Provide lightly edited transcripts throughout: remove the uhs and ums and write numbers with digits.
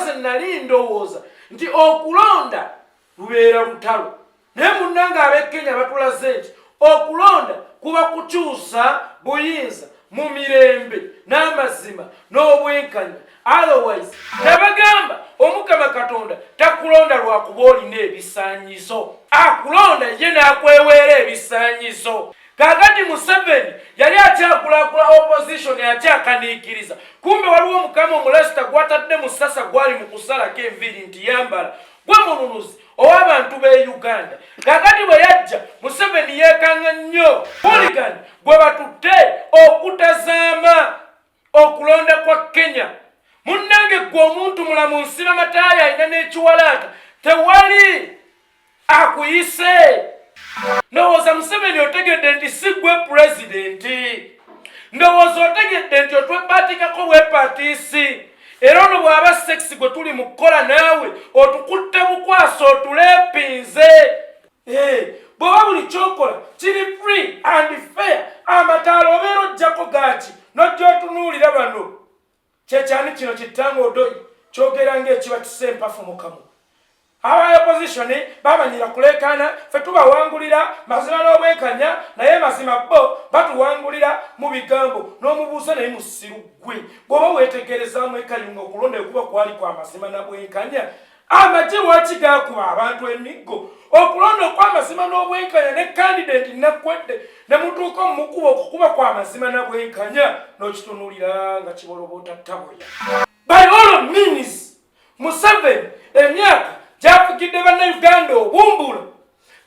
ze nali ndowooza nti okulonda lubeera lutalo naye munnanga ab'ekenya batulaze nti okulonda kuba kukyusa buyinza mu mirembe n'amazima n'obwenkanya. Otherwise nabagamba Omukama Katonda takulonda lwakuba olina ebisaanyizo, akulonda ye n'akweweera ebisaanyizo. Kakati Museveni yali akyakulakula opposition akyakaniikiriza, kumbe waliwo Mukama omulasita gwatadde mu ssasa gwali mu kusalako enviiri nti yambala gwe mununuzi ow'abantu b'e Uganda. Kakati bwe yajja Museveni yeekanga nnyo hooligan gwe batutte okutazaama okulonda kwa Kenya. Munnange gwe omuntu mulamu nsima mataaya alina n'ekiwalaata tewali akuyise. Ndowooza Museveni otegedde nti si gwe pulezidenti, ndowooza otegedde nti otwepatikako bwepatiisi, era ono bw'aba sekisi gwe tuli mu kukola naawe otukutte bukwaso otuleepinze. Bw'oba buli kyokola kiri free and fair, amataala obeera ojjako gaaki n'ojja otunuulira bano. Kyekyani kino kitanga odoyi kyogera ng'ekiba kisempafu mu kamwa. Aba opposition babanyira kulekana ffe tubawangulira mazima n'obwenkanya naye mazima bo batuwangulira mu bigambo n'omubuuza naye musiru gwe. Bw'oba weetegerezaamu ekayunga okulonda ekuba kwali kwa mazima na bwenkanya, amagye lwaki gaakuba abantu emiggo? Okulonda okw'amazima n'obwenkanya ne candidate nakwedde ne mutuuka mu mukuba okukuba kwa mazima na bwenkanya n'okitunuulira nga kiboloboota taboya. By all means Museveni emyaka gyafugidde bannayuganda obumbula,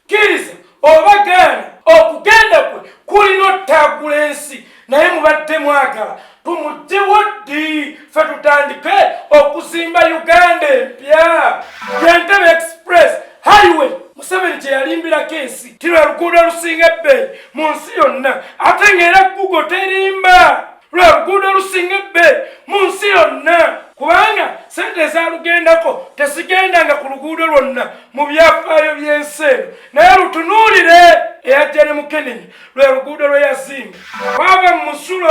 kkiriza oba gaana okugenda kwe kulina ottaagula ensi, naye mubadde mwagala tumugyewo ddi ffe tutandike okuzimba Uganda empya. Entebbe Express highway Museveni gye yalimbirako ensi ti lwe luguudo lusinga ebbeeyi mu nsi yonna, ate ng'era Google terimba lwe luguudo lusinga ebbeeyi mu nsi yonna, kubanga sente ezalugendako tezigendanga ku luguudo lwonna mu byafaayo by'ensi eno, naye lutunuulire eyajja ne Mukenenya lwe luguudo lwe yazimba. Twava mu Musulo,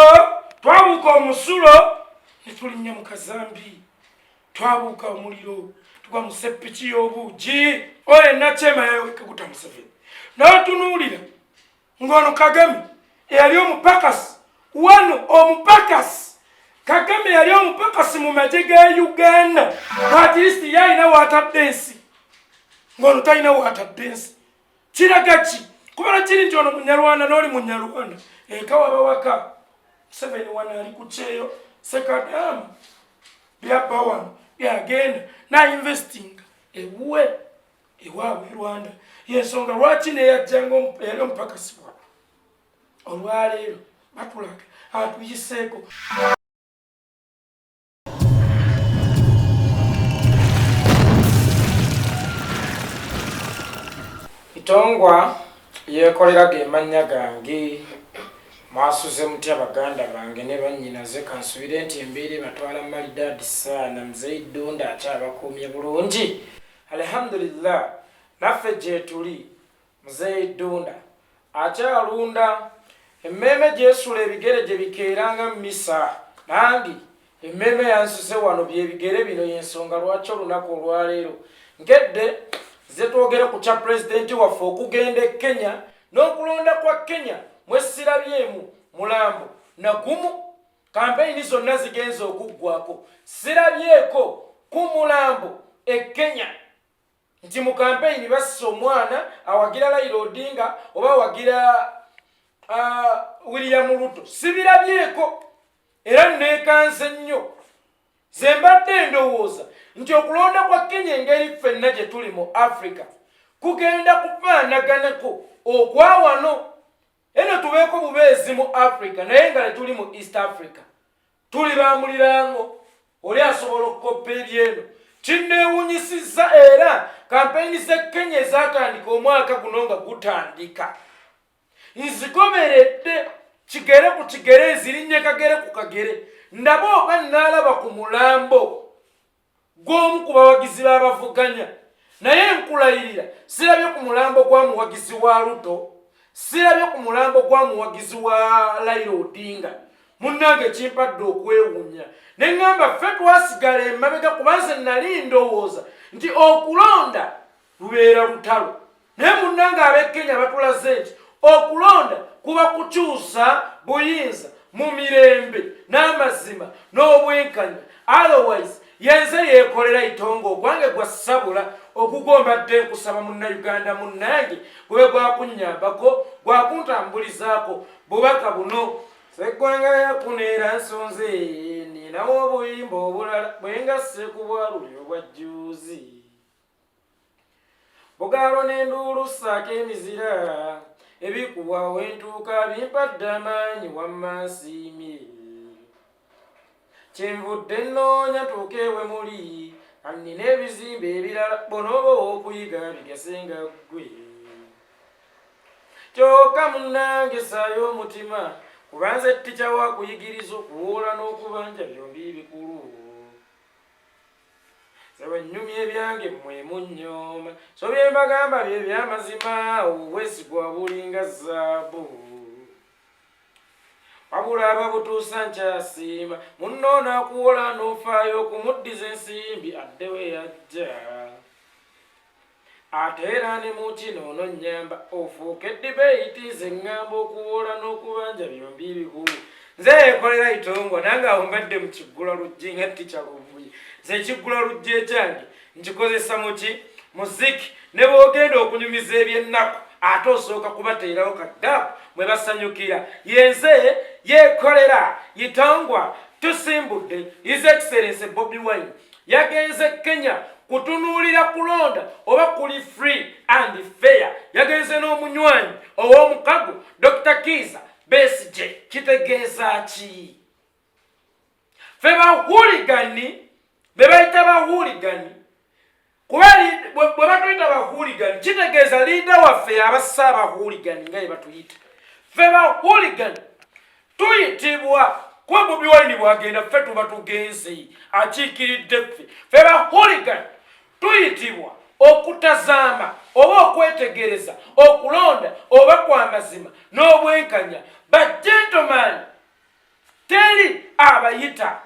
twabuuka omusulo ne tulinnya mu Kazambi, twabuuka omuliro tugwa mu seppiki y'obuugi. Oyo Nakyema yawekaguta Museveni n'otunuulira ng'ono Kagame eyali omupakasi wano, omupakasi Kagame yali omupakasi mu magye ga Uganda, at least yalina waatadde ensi ng'ono talina waatadde ensi. Kiraga ki? Kubala kiri nti ono Munyarwanda n'oli Munyarwanda eka waba waka. Museveni wano ali ku kyeyo sekadamu byabba wano byagenda na-investinga ewuwe ewaabwe Rwanda. Yensonga lwaki neyajjanga yali omupakasi bwabwe. Olwaleero batulaga atuyiseeko. Itongwa Yeekolera ge mannya gange, mwasuze mutya baganda bange ne bannyinaze, kansubire nti embeera batwala malidaadi saana. Mzee Dunda akyabakuumye bulungi, alhamdulillah. Naffe gye tuli Mzee Dunda akyalunda, emmeeme gyesula ebigere gye bikeeranga mu misa. Nange emmeeme yansuze wano byebigere bino, y'ensonga lwaki olunaku olwaleero nkedde ze twogere ku kya pulezidenti waffe okugenda e Kenya n'okulonda kwa Kenya mwesirabyemu mulambo na gumu. Kampeyini zonna zigenza okuggwako, sirabyeko ku mulambo e Kenya nti mu kampeyini basse omwana awagira Raila Odinga oba awagira William Ruto, sibirabyeko. Era neekanze nnyo, ze mbadde ndowooza nti okulonda kwa Kenya engeri ffenna gye tuli mu Africa kugenda kufaanaganako okwa wano. Eno tubeeko bubeezi mu Africa naye nga tuli mu East Africa, tuli bamulirango, oli asobola okukoppa ebyeno. Kinneewunyisizza era kampeyini z'e Kenya ezatandika omwaka guno nga gutandika, nzigoberedde kigere ku kigere, ezirinnye kagere ku kagere. Ndaba oba naalaba ku mulambo gw'omu ku bawagizi b'abavuganya, naye nkulayirira sirabye ku mulambo gwa muwagizi wa Ruto, sirabye ku mulambo gwa muwagizi wa Raila Odinga. munnange kimpadde okwewunya ne ŋŋamba ffe twasigala emabega kubanze nali ndowooza nti okulonda lubeera lutalo naye munnange ab'ekenya batulaze nti okulonda kuba kukyusa buyinza mu mirembe n'amazima n'obwenkanya otherwise yenze yeekolera itongo ogwange gwasabula okugombadde nkusaba munnayuganda munnange gwe gwakunnyambako gwakuntambulizaako bubaka buno seggwanga yakuneera nsonze ninawo obuyimba obulala bwengasse ku bwaluli obwajjuuzi bugalo n'enduulu ssaako emizira ebikubwa wentuuka bimpadde amaanyi wamma nsiimye kyenvudde nnoonya tuuke ewe muli annina ebizimbe ebirala bonoba okuyiga bigasenga ggwe kyokka munnange saayo omutima kubanze ttica wakuyigiriza okuwoola n'okubanja byombi bikulu sewe nnyumya ebyange mmwe munnyooma so bye mbagamba bye byamazima obwesigwa bulinga zaabu wabula ababutuusa nkyasiima munno naakuwola n'ofaayo okumuddiza ensimbi adde we yajja ate era ne mu kino ononnyamba ofuuke debate ze ŋŋamba okuwola n'okubanja byombi bikulu nze yeekolera itongwa nange awo mbadde mu kiggula luggi nga ttica luvuye nze ekiggula luggi ekyange nkikozesa muki muziki ne bwogenda okunyumiza eby'ennaku ate osooka kubateerawo kaggaapu mwe basanyukira yenze yeekolera itongwa tusimbudde his excellence Bobi Wine yagenze Kenya kutunuulira kulonda oba kuli free and fair yagenze n'omunywanyi ow'omukago Dr. Kiza Besigye kitegeeza ki ffe bahuligani be bayita bahuligani kuba bwe batuyita bahuligani kitegeeza liida waffe abassa abahuligani nga ye batuyita ffe bahuligani tuyitibwa kuba Bobi Wine bwagenda ffe tuba tugenze akiikiridde ffe bahuligani tuyitibwa okutazaama oba okwetegereza okulonda oba kw'amazima n'obwenkanya bajjentomani teri abayita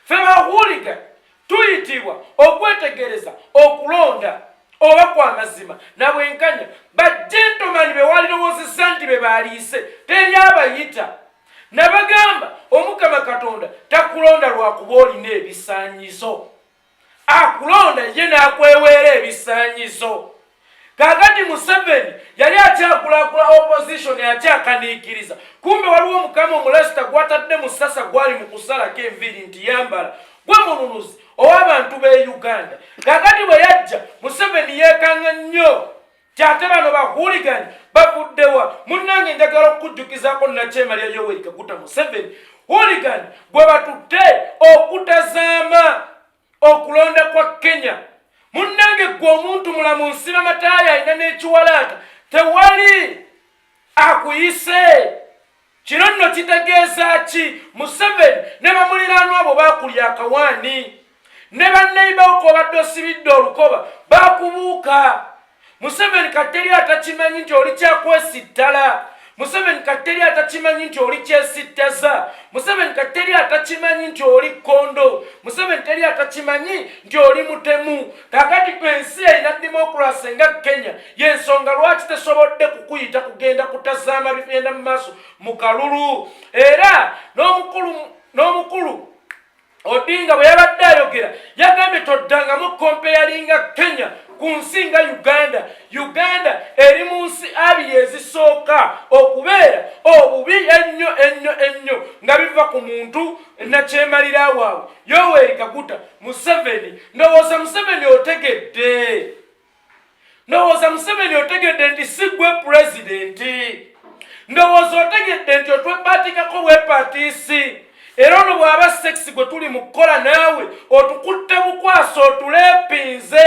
ffe bahuligani tuyitibwa okwetegereza okulonda oba kw'amazima na bwenkanya bajjentomani be walirowoozesa nti be baaliise teri abayita nabagamba omukama katonda takulonda lwakuba olina ebisaanyizo akulonda ye n'akweweera ebisaanyizo kakati Museveni yali akyakulakula opposition akyakaniikiriza kumbe waliwo omukama omulasita gwatadde mu ssasa gwali mu kusalako enviiri nti yambala gwe mununuzi ow'abantu b'e Uganda kakati bwe yajja Museveni yeekanga nnyo kyate bano bahuligani bavuddewa munnange njagala okukujjukizaako nakyemalya Yoweri Kaguta Museveni huligani gwe batutte okutazaama okulonda kwa Kenya munnange gwe omuntu mulamu nsiba mataaya alina n'ekiwalaata tewali akuyise kino nno kitegeeza ki Museveni ne bamuliraanwa abo baakulya akawaani ne banneibawo kobadde osibidde olukoba baakubuuka Museveni kateri atakimanyi nti oli kyakwesittala Museveni kateri atakimanyi nti oli kyesittaza Museveni kateri atakimanyi nti oli kondo Museveni teri atakimanyi nti oli mutemu kakati ensi erina demokrasi nga Kenya yensonga lwaki tesobodde kukuyita kugenda kutazaama bigenda mu maaso mu Kalulu era n'omukulu Odinga bwe yabadde ayogera yagambye toddangamu kompeyalinga Kenya ku nsi nga Uganda eri mu nsi abiri ezisooka okubeera obubi ennyo nga biva ku muntu nakyemalira waabwe Yoweri Kaguta Museveni ndowooza Museveni otegedde nti si gwe pulezidenti ndowooza otegedde nti otwepatikako bwepatiisi era ono bw'aba sexy gwe tuli mu kukola naawe otukutte bukwasa otuleepinze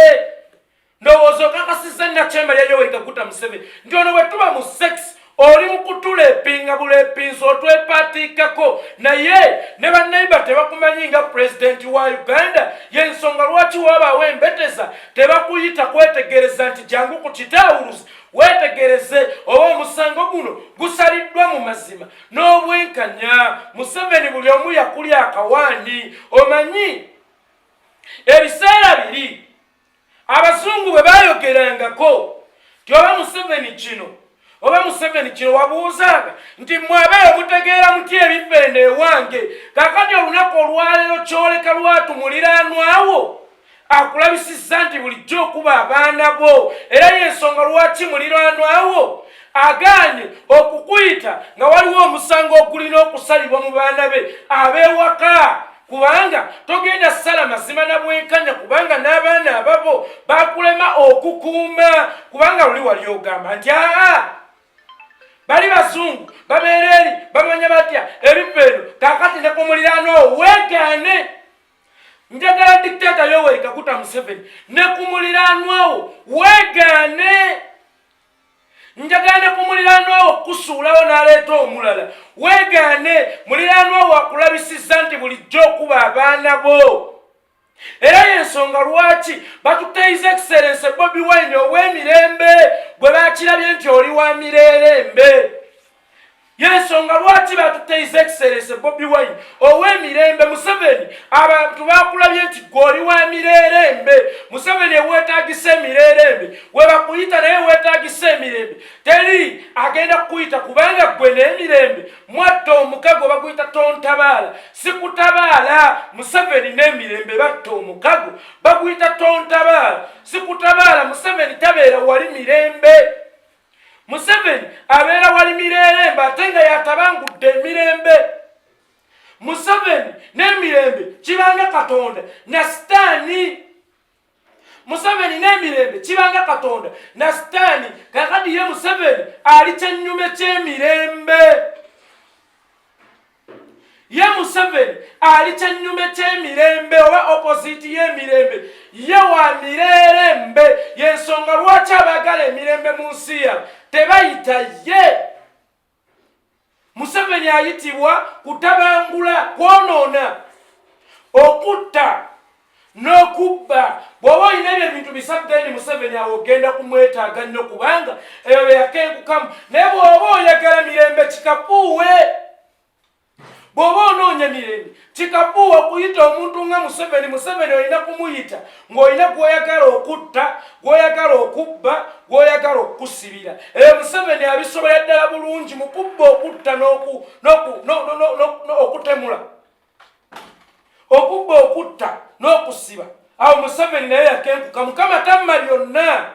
ndowooza okakasizza nakyemalya Yoweri Kaguta Museveni nti ono bwe tuba mu sex oli mu kutuleepinga buleepinzi otwepaatiikako naye ne banneiba tebakumanyi nga pulezidenti wa Uganda yensonga lwaki wabaawo embeteza tebakuyita kwetegereza nti jangu ku kitawuluzi wetegereze oba omusango guno gusaliddwa mu mazima n'obwenkanya. Museveni buli omu yakulya akawaani. Omanyi ebiseera biri abazungu bwe bayogerangako ti oba Museveni kino wabuuzanga nti mwabeera mutegeera muti ebifende ewange. Kakati olunaku olwaleero kyoleka lwatu muliraanwawo akulabisizza nti bulijjo okuba abaana bo, era y'ensonga lwaki muliraanwawo agaanye okukuyita nga waliwo omusango ogulina okusalibwa mu baana be ab'ewaka. Kubanga togenda sala mazima na bwenkanya, kubanga n'abaana ababo bakulema okukuuma. Kubanga luli wali ogamba nti bali bazungu babeera eri bamanya batya ebifeeno, kakati ne ku muliraanwawo weegaane. Njagala dictator Yoweri Kaguta Museveni ne ku muliraanwawo weegaane. Njagala ne ku muliraanwawo kusuulawo n'aleeta omulala weegaane. Muliraanwawo akulabisizza nti bulijjo okuba abaana bo, era y'ensonga lwaki batutte His Excellency Bobi Wine ow'emirembe bwe bakirabye nti oli wa mirerembe. Y'ensonga lwaki batutte His Excellency Bobi Wine ow'emirembe. Museveni abantu bakulabye nti gw'oli wa mirerembe. Museveni eweetaagisa emirerembe we bakuyita naye weetaagisa emirembe teri agenda kukuyita, kubanga gwe n'emirembe mwatta omukago bakuyita tontabaala. Sikutabaala. Museveni n'emirembe batta omukago bakuyita tontabaala. Sikutabaala. Museveni tabeera wali mirembe. Museveni abeera wali mirerembe ate nga yatabangudde emirembe. Museveni n'emirembe kibanga Katonda na sitaani. Museveni n'emirembe kibanga Katonda na sitaani. Kakati ye Museveni ali kyennyume ky'emirembe. Ye Museveni ali kyennyume ky'emirembe oba opposite y'emirembe. Ye wa mirerembe. Y'ensonga lwaki abaagala emirembe mu nsi yaabwe tebayita ye. Museveni ayitibwa kutabangula, kwonoona, okutta n'okubba. Bw'oba olina ebyo ebintu bisatu eni Museveni awo ogenda kumwetaaga nnyo, kubanga ebyo bye yakenkukamu. Naye bw'oba oyagala mirembe kikafuuwe. Bw'oba onoonya mirembe kikafuuwe okuyita omuntu nga Museveni. Museveni olina kumuyita ng'olina gw'oyagala okutta, gw'oyagala okubba, gw'oyagala okusibira. Museveni abisobera ddala bulungi mu kubba, okutta okutemula, okubba, okutta n'okusiba. Awo Museveni naye yakenkuka. Mukama tamma byonna.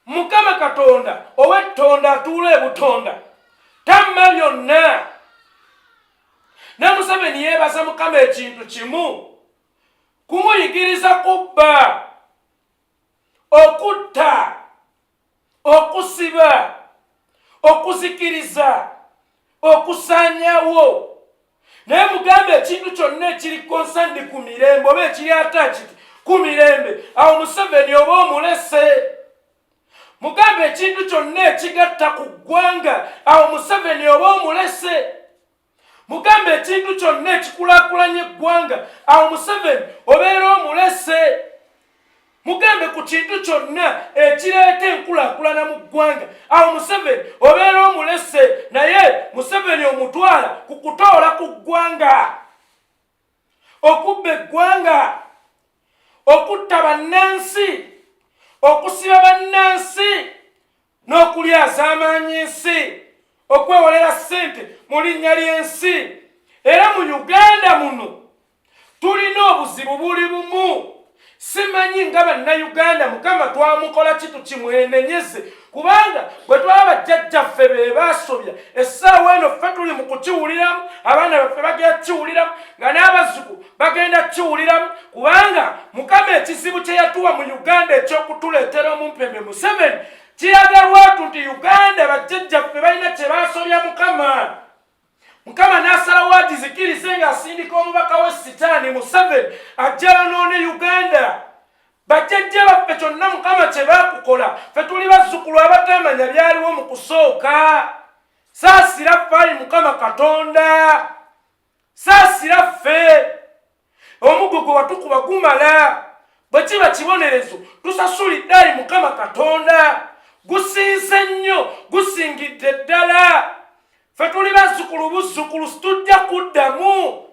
Mukama Katonda ow'ettonda atuula ebutonda tamma byonna. Ne Museveni yeebaza Mukama ekintu kimu, kumuyigiriza kubba, okutta, okusiba, okuzikiriza, okusaanyawo. Naye mugambe ekintu kyonna ekiri konsandi ku mirembe oba ekiri atakiti ku mirembe, awo Museveni oba omulese. Mugambe ekintu kyonna ekigatta ku ggwanga, awo Museveni oba omulese. Mugambe ekintu kyonna ekikulaakulanya eggwanga, awo Museveni obeera omulese. Mugambe ku kintu kyonna ekireeta enkulaakulana mu ggwanga, awo Museveni obeera omulese. Naye Museveni omutwala ku kutoola ku ggwanga, okubba eggwanga, okutta bannansi, okusiba bannansi, n'okulyaza amaanyi ensi, okwewolera ssente mu linnya ly'ensi. Era mu Uganda muno tulina obuzibu buli bumu. Simanyi nga bannayuganda Mukama twamukola kitu kimwenenyeze, kubanga bwe twaba bajjajjaffe be baasobya essaawa eno ffe tuli mu kukiwuliramu, abaana baffe bagenda kiwuliramu, nga n'abazzukulu bagenda kiwuliramu, kubanga Mukama ekizibu kye yatuwa mu Uganda ekyokutuleetera omumpembe Museveni kiraga lwatu nti Uganda bajjajjaffe balina kye baasobya Mukama. Mukama n'asalawo agizikirize ng'asindika omubaka we Sitaani Museveni ajja yonoone Uganda. Bajjajja baffe kyonna Mukama kye baakukola, ffe tuli bazzukulu abatamanya byaliwo mu kusooka. Saasira ffe ali Mukama Katonda, saasira ffe. Omugogo watukuba gumala. Bwe kiba kibonerezo tusasulidde ali Mukama Katonda. gusinze nnyo gusingidde ddala ffe tuli bazzukulu buzzukulu situjja kuddamu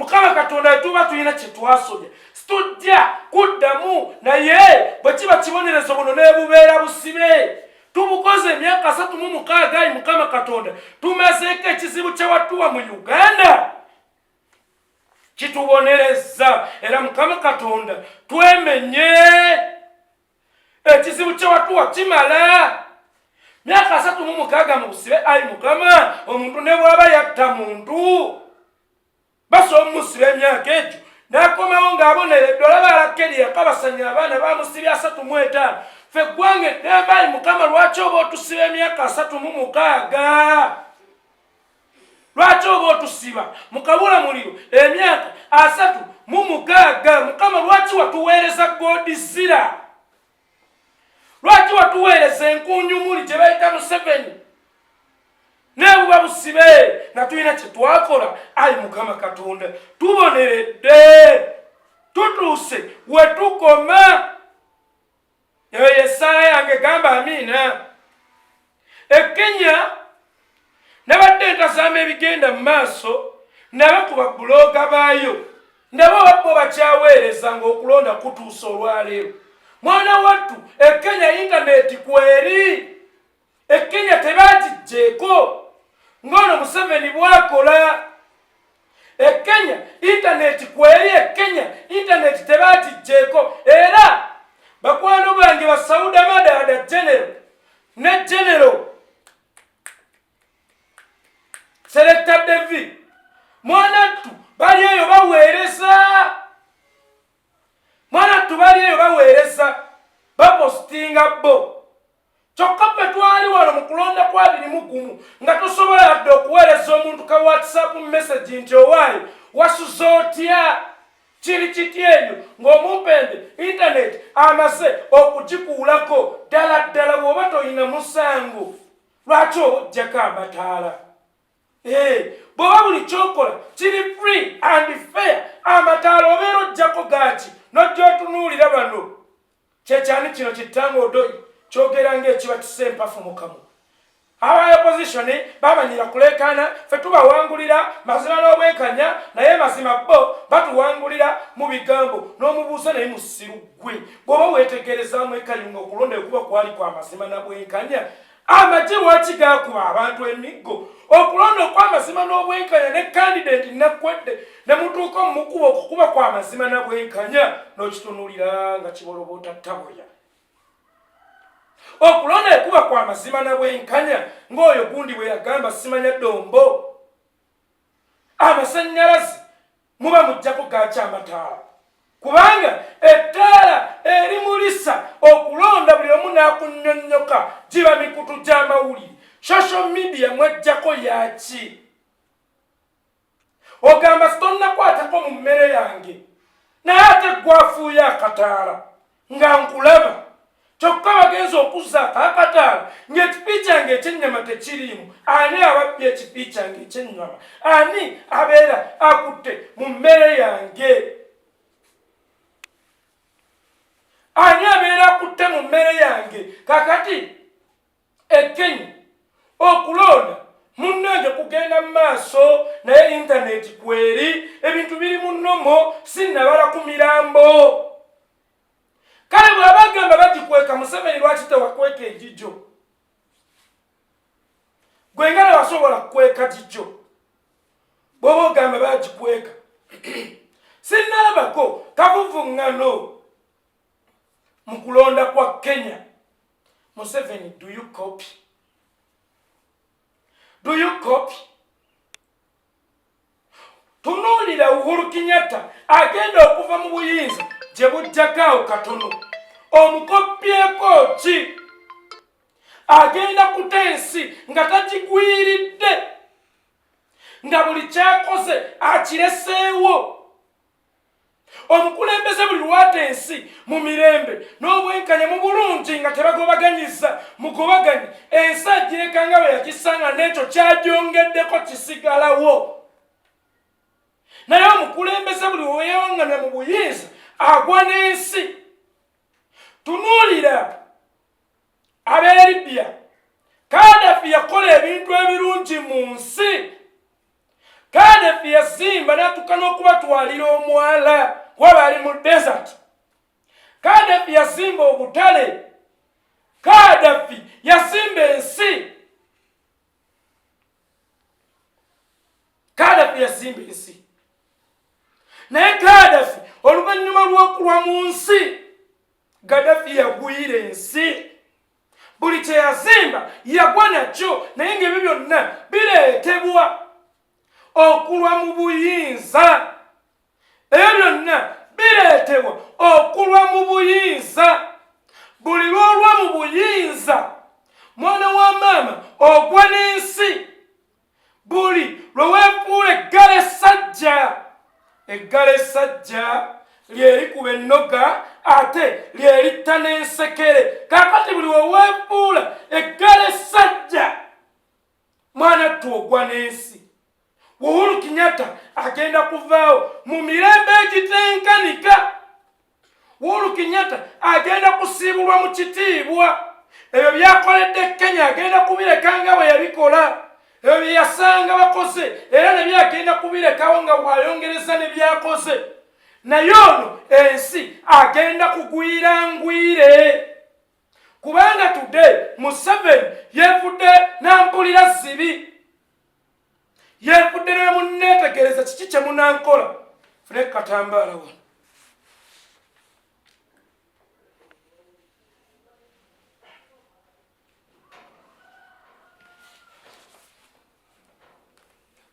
Mukama Katonda tuba tulina kye twasobya situjja kuddamu naye bwe kiba kibonerezo buno n'ebubeera busibe tubukoze emyaka 36 Mukama Katonda tumazeeko ekizibu kye watuwa mu Uganda kitubonereza era Mukama Katonda twemenye ekizibu kye watuwa kimala myaka 36 mu busibe ayi Mukama omuntu ne bw'aba yatta muntu baso musibe emyaka egyo n'akomawo ng'aboneredde olaba alakeri yakabasanya abaana bamusibya 35 ffe ggwanga eddembe ayi Mukama lwaki oba otusiba emyaka 36 lwaki oba otusiba mu kabulamuliro emyaka 36 Mukama lwaki watuweereza Godzilla lwaki watuweereza enkunyumuli gye bayita Museveni nebuba busibe nga tulina kye twakola ayi Mukama Katonda tuboneredde tutuuse we tukoma eyo Yesaya yange gamba amiina Kenya nabadde ntasamba ebigenda mu maaso nabe ku babuloga baayo ndaba wabbo bakyaweereza ng'okulonda kutuusa olwaleero mwana wattu Kenya intaneti kweri Kenya tebagijjeeko ngono Museveni bwakola Kenya intaneti kweri Kenya intaneti tebagijjeeko era bakwano bange ba Saudi Madada General ne General Selector David mwanattu bali eyo baweereza bapostinga bo kyokka ffe twali wano mu kulonda kwa 21 nga tosobola adde okuweereza omuntu ka WhatsApp message nti owaayo wasuze otya kiri kiti ebyo ng'omumpende internet amaze okugikuulako ddala bw'oba toyina musango lwaki obujjako amataala bw'oba buli kyokola kiri free and fair amataala obeera ojjako gaaki nojja otunuulira bano kyekyani kino kitanga odoyi kyogera ng'ekiba kisempafu mu kamwa aba opposition bamanyira kulekana ffe tubawangulira mazima n'obwenkanya naye mazima bo batuwangulira mu bigambo n'omubuuza naye musiru gwe bw'oba weetegerezaamu ekayunga okulonda ekuba kwali kwa mazima na bwenkanya amagye lwaki gaakuba abantu emiggo okulonda okw'amazima n'obwenkanya ne candidate nakwedde ne mutuuka mu mukuba okukuba kwa mazima na bwenkanya n'okitunuulira nga kiboloboota taboya okulonda ekuba kwa mazima na bwenkanya ng'oyo gundi bwe yagamba simanya dombo amasannyalaze muba mujjako gaaki amataala kubanga ettaala erimulisa okulonda buli omu n'akunnyonnyoka giba mikutu gy'amawulire social media mwajjako yaki ogamba sitonnakwatako mu mmere yange naye ate gwafuuyo akataala nga nkulaba kyokka bagenza okuzzaako akataala ng'ekipi kyange ekyennyama tekiriimu ani ababbye ekipi kyange ekyennyama ani abeera akutte mu mmere yange ani abeera akutte mu mmere yange kakati Kenya okulonda munnange kugenda mu maaso naye intaneti kweri ebintu biri mu nnomo sinnabala ku mirambo kale bw'abagamba bagikweka Museveni lwaki tewakweka egijo gwe ngala wasobola kukweka gijo bw'oba ogamba bagikweka sinnalabako kavuvuŋŋano mu kulonda kwa Kenya Museveni do you copy tunuulira Uhuru Kenyatta agenda okuva mu buyinza gye bujjakaawo katono omukopyeko ki agenda kuta ensi nga tagigwiridde nga buli kyakoze akireseewo omukulembeze buli lwata ensi mu mirembe n'obwenkanya mu bulungi nga tebagobaganyiza mugobaganye ensi agireka nga bwe yagisanga n'ekyo kyagyongeddeko kisigalawo naye omukulembeze buli weyewaŋŋamya mu buyinza agwa n'ensi tunuulira ab'e Libya. Kadhafi yakola ebintu ebirungi mu nsi. Kadhafi yazimba n'atuuka n'okubatwalira omwala kuba bali mu desert. Kadhafi yazimba obutale. Kadhafi yazimba ensi. Kadhafi yazimba ensi. Naye Kadhafi oluvannyuma lw'okulwa mu nsi, Gaddafi yagwira ensi. Buli kye yazimba yagwa nakyo, naye ng'ebyo byonna bireetebwa okulwa mu buyinza. Ebyo byonna bireetebwa okulwa mu buyinza. Buli lw'olwa mu buyinza, mwana wa maama ogwa n'ensi. Buli lwe weefuula eggala essajja, eggala essajja lyerikuba ennoga ate lyeritta n'ensekere. Kaakati buli we weefuula eggala essajja, mwana tuogwa n'ensi. Uhuru Kenyatta agenda kuvaawo mu mirembe egitenkanika. Uhuru Kenyatta agenda kusiibulwa mu kitiibwa. Ebyo byakoledde Kenya agenda kubireka nga bwe yabikola. Ebyo bye yasanga bakoze era ne byagenda kubirekawo nga bw'ayongereza ne byakoze. Naye ono ensi agenda kugwira ngwire. Kubanga today Museveni yeefudde n'ampulira zibi. Yeefudde ne munneetegereza kiki kye munankola. Fune katambaala wano.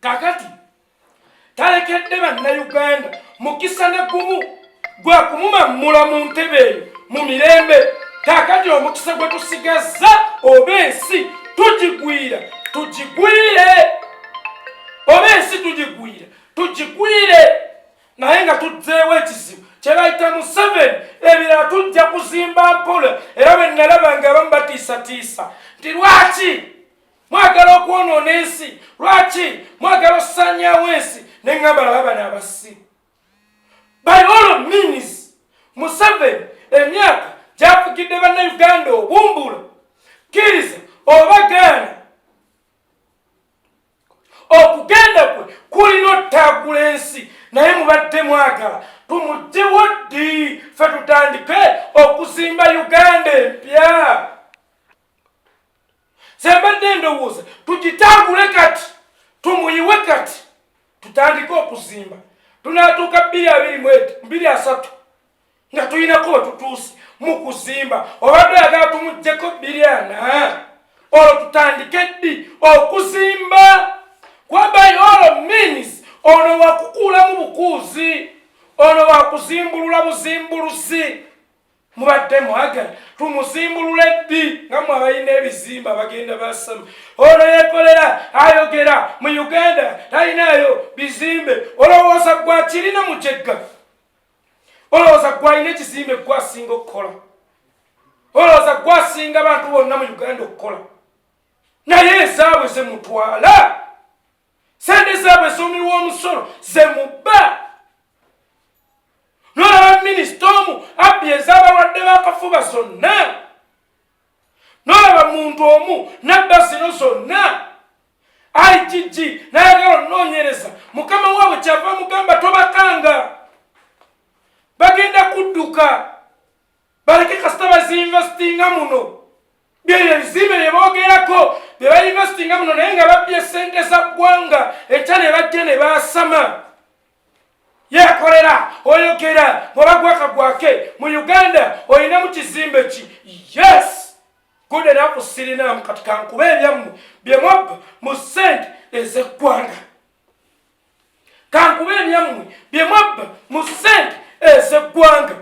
Kakati talekedde bannayuganda mukisa ne gumu gwa kumumamula mu ntebe eyo mu mirembe. Kakati omukisa gwe tusigaza oba ensi tugigwira tugigwire. Oba ensi tugigwire. Naye nga tuzzeewo ekizibu kye bayita Museveni, ebirala tujja kuzimba mpola. Era bwe nalaba nga abamu batiisatiisa nti lwaki mwagala okwonoona ensi, lwaki mwagala okusanyaawo ensi. Ne ngamba laba bano abasi. By all means, Museveni emyaka gy'afugidde bannayuganda obumbula, kkiriza oba gaana, okugenda kwe kulina ottaagula ensi. Naye mubadde mwagala tumuggyewo ddi ffe tutandike okuzimba Uganda empya. Sembadde ndowooza tugitaagule kati, tumuyiwe kati, tutandike okuzimba. Tunaatuuka 2023 nga tulinako we tutuuse mu kuzimba. Obadde oyagala tumuggyeko 2024 olwo tutandike ddi okuzimba. Kwa by all means ono wakukulamu bukuuzi, ono wakuzimbulula buzimbuluzi. Mubadde mwagala tumuzimbulule ddi nga mmwe abalina ebizimba bagenda basama. Ono yeekolera ayogera mu Uganda talinayo bizimbe. Olowooza gwakirina mujegga? Olowooza gwalina ekizimbe gwasinga okukola? Olowooza gwasinga abantu bonna mu Uganda okukola? Naye ezaabwe ze mutwala, sente zaabwe zoomirwa omusolo ze mubba. N'olaba minisita omu abbye ez'abalwadde b'akafuba zonna. N'olaba muntu omu n'abba zino zonna. IGG n'ayagala onoonyereza, mukama waabwe kyava mugamba tobakanga. Bagenda kudduka baleke kasita bazinvestinga muno. Byeyo ebizimbe bye boogerako bye bainvestinga muno, naye nga babbye ssente za ggwanga ekya ne bajja ne baasama. Yeekolera oyogera bw'obagwaka gwake mu Uganda olina mu kizimbe ki? Yes, good enough sirinamu. Kati kankube ebyammwe bye mwabba mu ssente ez'eggwanga. Kankube ebyammwe bye mwabba mu ssente ez'eggwanga.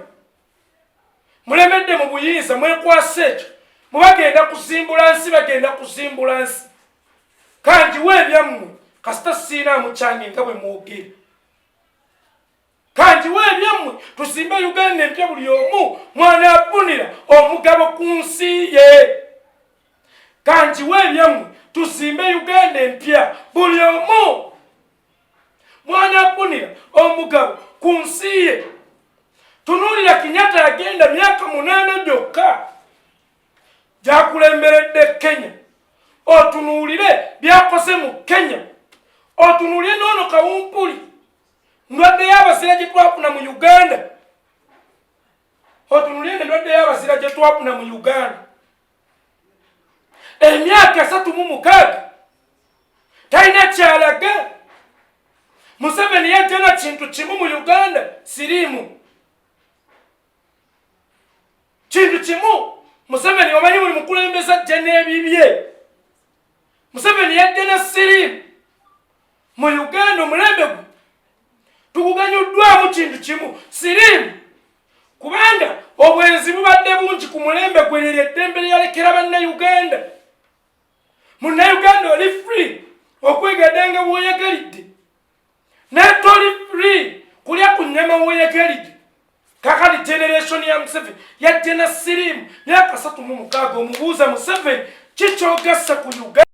Mulemedde mu buyinza mwekwasa ekyo. Mubagenda kuzimbula nsi, bagenda kuzimbula nsi. Kanjiwe ebyammwe kasita siiraamu kyange nga bwe mwogera. Kanjiwe ebyammwe tuzimbe Uganda empya, buli omu mwanaafunira omugabo ku nsi ye. Kanjiwe ebyammwe tuzimbe Uganda empya, buli omu mwanaafunira omugabo ku nsi ye. Tunuulira Kenyatta yagenda myaka 8 gyokka. gyakulemberedde Kenya, otunuulire byakoze mu Kenya, otunuulire n'ono kawumpuli ndwadde y'abazira gye twafuna mu Uganda, otunuulire endwadde y'abazira gye twafuna mu Uganda. Emyaka 36 talina kyalaga. Museveni yajja na kintu kimu mu Uganda, siriimu. Kintu kimu. Museveni omanyi buli mukulembeze ajja n'ebibye. Museveni yajja na siriimu mu Uganda, omulembe gwe tuguganyuddwamu kintu kimu, siriimu. Kubanga obwenzi bubadde bungi ku mulembe gwe, lye eddembe lyalekera bannayuganda. Munnayuganda oli free okwegadanga bw'oyagalidde, naye toli free kulya ku nnyama bw'oyagalidde. Kakati generation ya Museveni yajja na siriimu myaka 36. Omubuuza Museveni kikyogassa ku Uganda.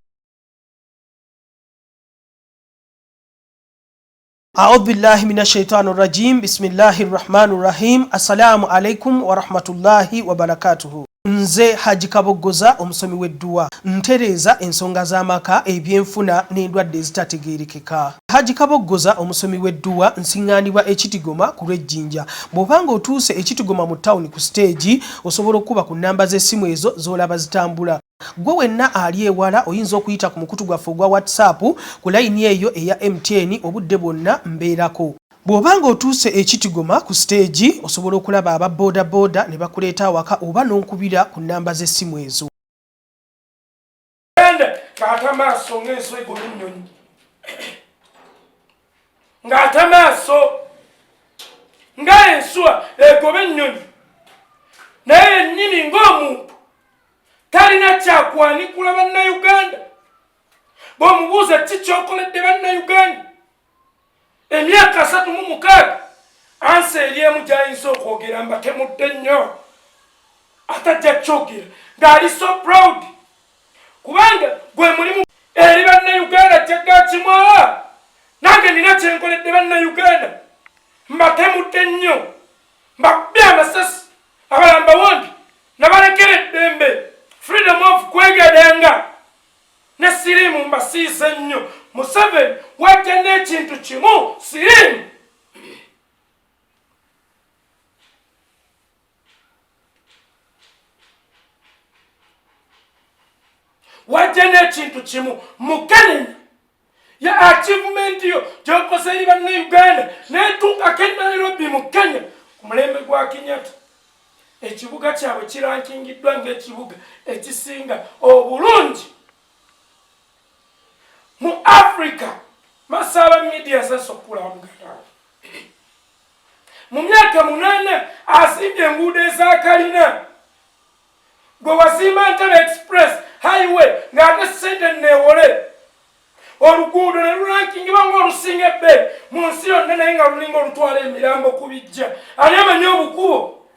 أعوذ بالله من الشيطان الرجيم بسم الله الرحمن الرحيم السلام عليكم ورحمة الله وبركاته. Nze Haji Kabogoza omusomi w'edduwa ntereeza ensonga z'amaka ebyenfuna n'endwadde ezitategeerekeka. Haji Kabogoza omusomi w'edduwa nsiŋŋaanibwa Ekitigoma ku lw'Ejjinja. Bw'obanga otuuse Ekitigoma mu ttawuni ku siteegi osobola okuba ku nnamba z'essimu ezo z'olaba zitambula. Gwe wenna ali ewala oyinza okuyita ku mukutu gwaffe ogwa WhatsApp ku layini eyo eya MTN obudde bwonna mbeerako. Bw'obanga otuuse Ekitigoma ku siteegi osobola okulaba aba boda boda ne bakuleeta awaka oba n'onkubira ku nnamba z'essimu ezo. Ng'ate maaso ng'enswa egoba ennyonyi, ng'ate maaso ng'enswa egoba ennyonyi, naye yennyini ng'omuntu talina kyakwanikula bannayuganda. Bw'omubuuza ki ky'okoledde bannayuganda emyaka 36, ansa eri emu gy'ayinza okwogera mbatemudde nnyo, atajja kyogera ng'ali so proud kubanga gwe mulimu eri bannayuganda jjagga kimwala. Nange nina kyenkoledde bannayuganda, mbatemudde nnyo, mbakubye amasasi, abalala mbawonge nabalekera eddembe, freedom of kwegadanga ne siriimu mbasiise nnyo. Museveni wajja n'ekintu kimu, siriimu. Wajja n'ekintu kimu mukenenya ya achievement yo gy'okoze eri bannayuganda n'etuukako e Nairobi mu Kenya ku mulembe gwa Kenyatta. Ekibuga kyabwe kirankingiddwa ng'ekibuga ekisinga obulungi mu Africa. Masaba media sasa okula Uganda. Mu myaka 8 asimbye enguudo ez'akalina. Gwe wazimba Ntebe Express highway ng'ate ssente neewole, oluguudo ne lurankingibwa ng'olusinga ebbeeyi mu nsi yonna, naye nga lulinga olutwala emirambo ku bijja. Ani amanyi obukubo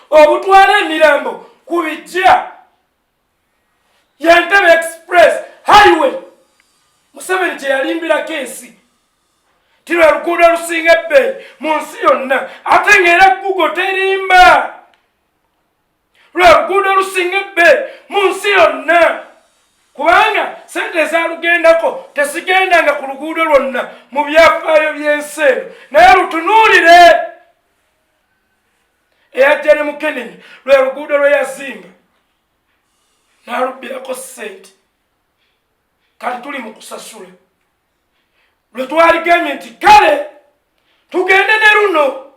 obutwala emirambo ku bijja ya Ntebe Express highway? Museveni gye yalimbirako ensi ti lwe luguudo olusinga ebbeeyi mu nsi yonna, ate ng'era Google terimba lwe luguudo olusinga ebbeeyi mu nsi yonna, kubanga sente ezalugendako tezigendanga ku luguudo lwonna mu byafaayo by'ensi eno. Naye lutunuulire eyajja ne Mukenenya lwe luguudo lwe yazimba n'alubbirako ssente. Kati tuli mu kusasula lwe twaligamye nti kale tugende ne luno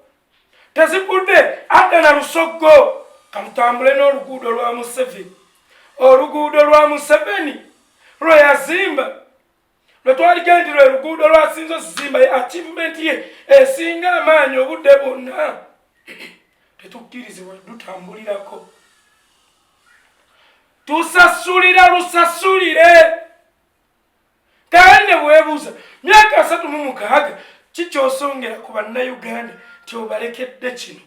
tezigudde adda na Lusoggo, kalutambule n'oluguudo lwa Museveni. Oluguudo lwa Museveni lwe yazimba lwe twaligamye nti lwe luguudo lwasinze okuzimba, achievement ye esinga amaanyi obudde bwonna, tetukkirizibwa dutambulirako. Tusasulira lusasulire. Kale bwebuuza myaka 36 kikyosongera ku bannayuganda nti obalekedde kino.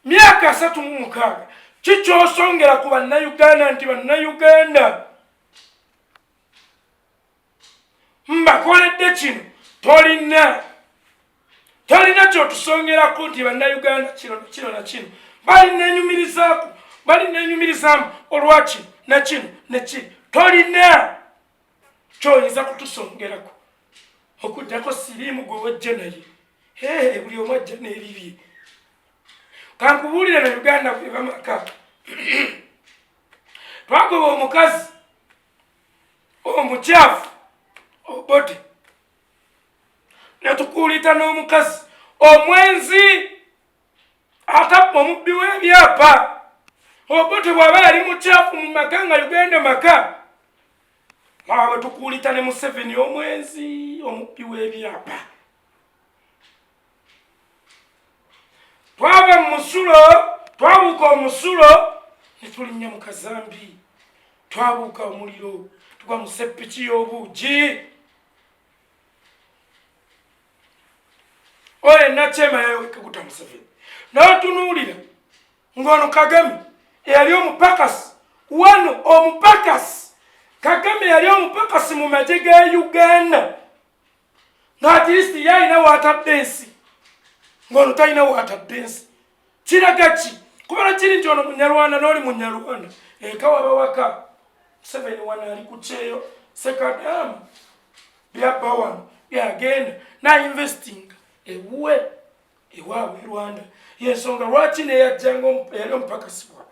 Myaka 36 kikyosongera ku bannayuganda nti bannayuganda mbakoledde kino. Tolina kyotusongerako nti bannayuganda kino na kino. bali nenyumirizamu olwaki nakino nekiri tolina kyoyinza kutusongerako okuddako siriimu gwe wajja naye buli omu ajja n'eribye. Kankubuulire na Uganda bwe bamaka twagoba omukazi omukyafu Bobi netukuulita n'omukazi omwenzi atappa omubbi w'ebyapa. Bobi bw'aba yali mukyafu mu maka nga Uganda maka bwe tukuulita ne Museveni omwenzi omubbi w'ebyapa. Twava mu musulo twabuuka omusulo ne tulinnya mu kazambi twabuuka omuliro tugwa mu seppiki y'obuugi. Oyo nakyema yawekaguta Museveni n'otunuulira ng'ono Kagame yali omupakasi wano omupakasi Kagame yali omupakasi mu magye ga Uganda ng'atirisiti yalina waatadde ensi ng'ono talina waatadde ensi. Kiraga ki? Kubala kiri nti ono munyarwanda n'oli munyarwanda eka waba waka Museveni wano ali ku kyeyo sekadamu byabba wano byagenda nainvestinga ewuwe ewaabwe Rwanda. Yensonga lwaki neyajjanga yali omupakasi wa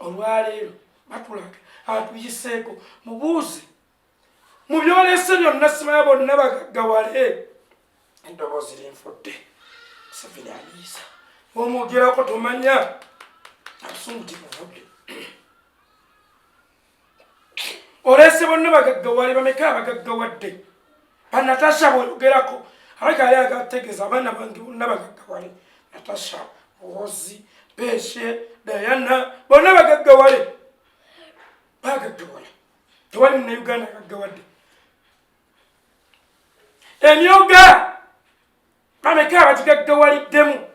olwaleero batulaga atuyiseeko mubuuze mu byolese byonna simanyi bonna bagaggawale eddoboozi linfudde Museveni aliisa omwogerako tomanya abusungu timuvudde olese bonna bagaggawale bameka abagaggawadde banatasha bwoyogerako abeka yali agategeeza abaana bange bonna bagaggawale Natasha Ozi Peshe Diana bonna bagaggawale bagaggawale tewali muna Uganda agaggawadde. Emyoga bameka abagigaggawaliddemu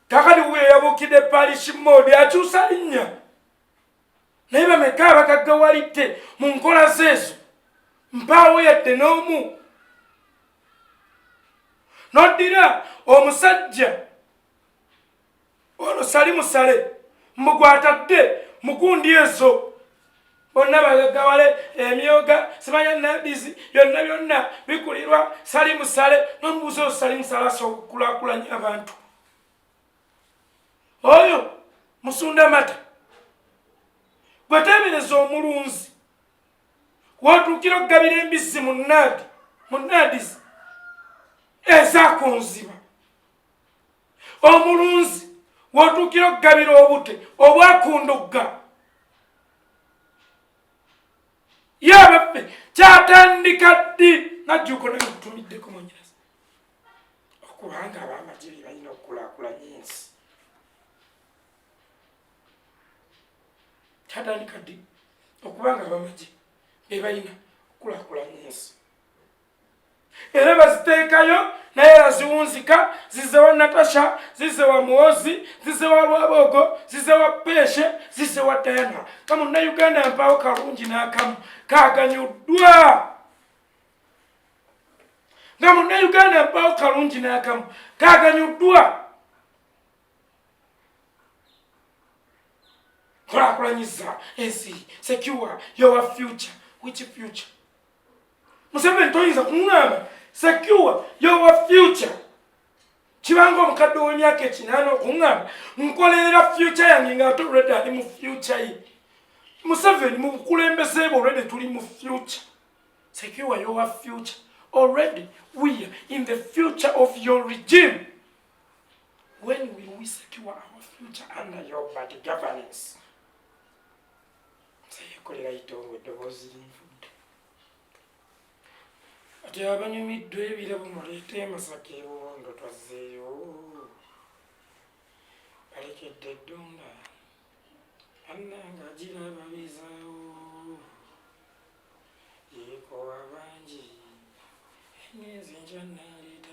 kakati we yabuukidde parish mode akyusa linnya naye bameka abagaggawalidde mu nkola zeezo mpaawo yadde n'omu. Noddira omusajja ono sali musale mugwatadde mugundi ezo bonna bagaggawale emyoga simanya nabizi byonna bikulirwa sali musale n'omubuuza sali musale asobola okukulaakulanya abantu. Oyo musunda mata gweteebereza omulunzi wotuukira okugabira embizzi munnadizi ezaakunziba. Omulunzi wotuukira okugabira obute obwakundugga. Yabaffe kyatandika ddi najjuko naye kutumiddeko mwanyinazi okubanga abamagye balina okukulaakulanya ensi. Kyatandika ddi okubanga abamagye balina okukulaakulanya ensi. Era baziteekayo naye yaziwunzika zize wa Natasha zize wa Muhozi zize wa Lwabogo zize wa Peshe zize wa Diana. Kamu na Uganda mpaawo kalungi n'akamu kaaganyuddwa. Kamu na Uganda mpaawo kalungi n'akamu kaaganyuddwa. Kulaakulanyiza ensi. Secure your future. Which future? Museveni toyinza kumugamba secure your future. Kibanga omukadde w'emyaka ekinaana okungamba nkolerera future yange nga ate already ali mu future ye. Museveni mu bukulembeze bwe already tuli mu future. Secure your future. Already we are in the future of your regime. When will we secure our future under your bad governance? Yeekolera I eddoboozi linfudde. Ati abanyumiddwa ebirabo muleete Masaka ewondo twazzeeyo. Balekedde eddonda annanga agiraba bizaawo. Yeeko abangi engenzi nkya naleeta